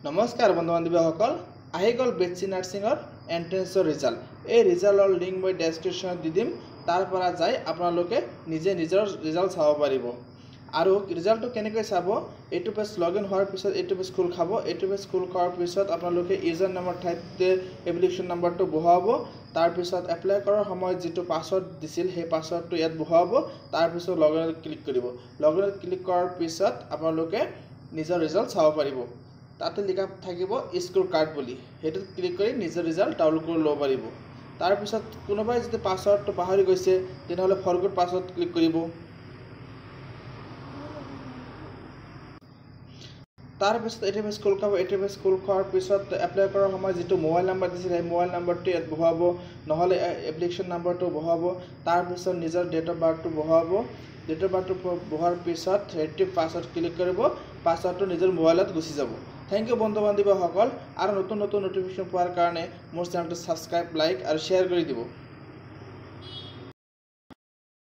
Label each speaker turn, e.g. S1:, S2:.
S1: নমস্কাৰ বন্ধু বান্ধৱীসকল আহি গ'ল বেটছি নাৰ্ছিঙৰ এন্ট্ৰেন্সৰ ৰিজাল্ট। এই ৰিজাল্টৰ লিংক মই ডেছক্ৰিপশ্যনত দি দিম, তাৰ পৰা যাই আপোনালোকে নিজে নিজৰ ৰিজাল্ট চাব পাৰিব। আৰু ৰিজাল্টটো কেনেকৈ চাব, এইটো পেজ লগইন হোৱাৰ পিছত এইটো পেজ খোল খাব। এইটো পেজ খোল খোৱাৰ পিছত আপোনালোকে ইউজাৰ নামৰ ঠাইতে এপ্লিকেশ্যন নাম্বাৰটো বহুৱাব। তাৰপিছত এপ্লাই কৰাৰ সময়ত যিটো পাছৱৰ্ড দিছিল সেই পাছৱৰ্ডটো ইয়াত বহুৱাব। তাৰপিছত লগইনত ক্লিক কৰিব। লগইনত ক্লিক কৰাৰ পিছত আপোনালোকে নিজৰ ৰিজাল্ট চাব পাৰিব। তাতে লিখা থাকিব স্কোৰ কাৰ্ড বুলি, সেইটোত ক্লিক কৰি নিজৰ ৰিজাল্ট ডাউনলোড কৰি ল'ব পাৰিব। তাৰপিছত কোনোবাই যদি পাছৱৰ্ডটো পাহৰি গৈছে তেনেহ'লে ফৰগট পাছৱৰ্ড ক্লিক কৰিব। তাৰপিছত এইটো পেজ খোল খাব। এইটো পেজ খোল খোৱাৰ পিছত এপ্লাই কৰাৰ সময়ত যিটো মোবাইল নাম্বাৰ দিছিল সেই মোবাইল নাম্বাৰটো ইয়াত বহুৱাব, নহ'লে এপ্লিকেশ্যন নাম্বাৰটো বহুৱাব। তাৰপিছত নিজৰ ডেট অফ বাৰ্থটো বহুৱাব। ডেট অফ বাৰ্থটো বহুৱাৰ পিছত ৰিট্ৰিভ পাছৱৰ্ড ক্লিক কৰিব। পাছৱৰ্ডটো নিজৰ মোবাইলত গুচি যাব। থেংক ইউ বন্ধু বান্ধৱীসকল। আৰু নতুন নতুন নটিফিকেশ্যন পোৱাৰ কাৰণে মোৰ চেনেলটো ছাবস্ক্ৰাইব, লাইক আৰু শ্বেয়াৰ কৰি দিব।